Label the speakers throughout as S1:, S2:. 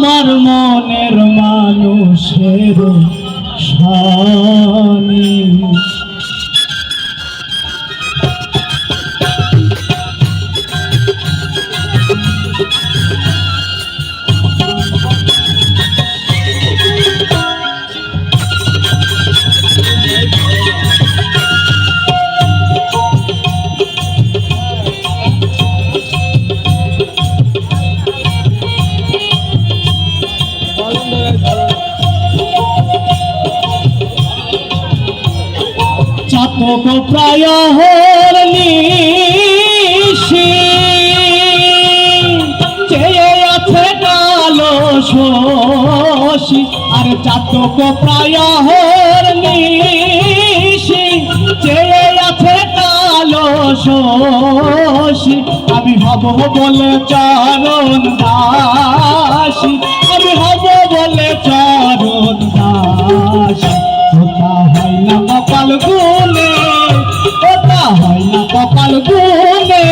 S1: আমার মনের মানুষের শানি। চাতক প্রায় হরনিশি চেয়ে আছে কালো শশী। আর চাতক প্রায় হরনিশি চেয়ে আছে কালো শশী। আমি হব বলে চরণ দাসী, আমি হব বলে চরণ দাসী। ওটা হয় না কপাল গুনে, ওটা হয় না কপাল গুনে,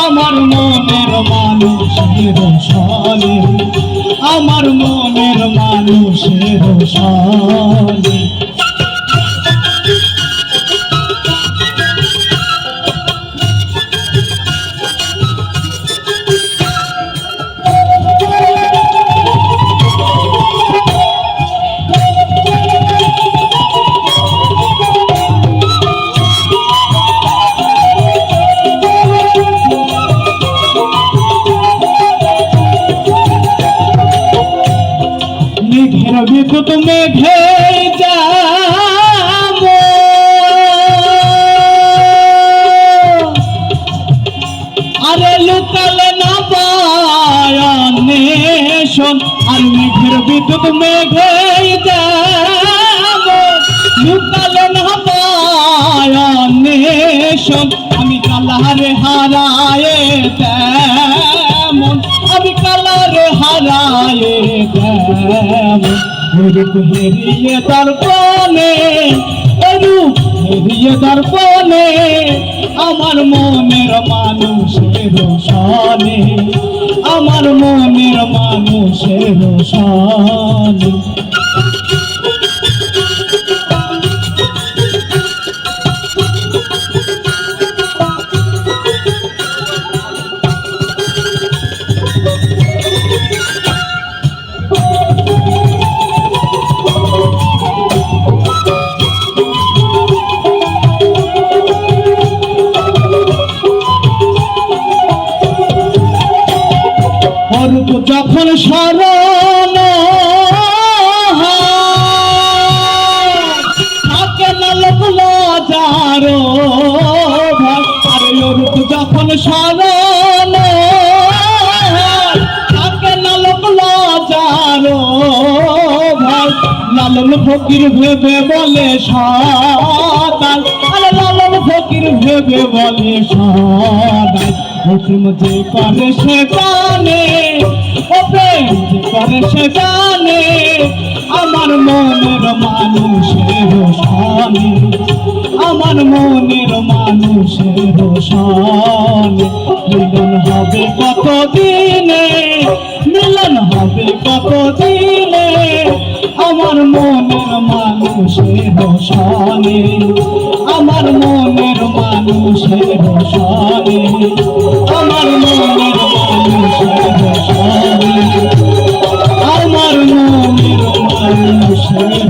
S1: আমার মনের মানুষের সনে, আমার মনের মানুষের সনে। বিদ্যুৎ মেঘে যাব, আরে লুকালে না পায়নেশন। আর মেঘের বিদ্যুৎ মেঘে যাব, লুকালে না পায়নেশন। আমি কালারে হারায়ে তেমন, আমি কালারে হারায়ে তেমন। রূপ হেরিয়ে দর্পণে, রূপ হেরিয়ে দর্পণে, আমার মনের মানুষের সনে, আমার মনের মানুষের সনে। যখন স্মরণ থাকে না লোক লজার ভাই। আর রূপ যখন স্মরণ থাকে না লোক লজার ভাই। লালন ফকির ভেবে বলে সদাই, আরে লালন ফকির ভেবে বলে সদাই। হুকুম যে করে সে জানে, ও প্রেম যে করে সে জানে, আমার মনের মানুষের সনে, আমার মনের মানুষের সনে। মিলন হবে কত দিনে, মিলন হবে কত দিনে, আমার মনের মানুষের সনে, আমার মনের মানুষের সনে, আমার মনের মানুষের সনে, আমার মনের মানুষের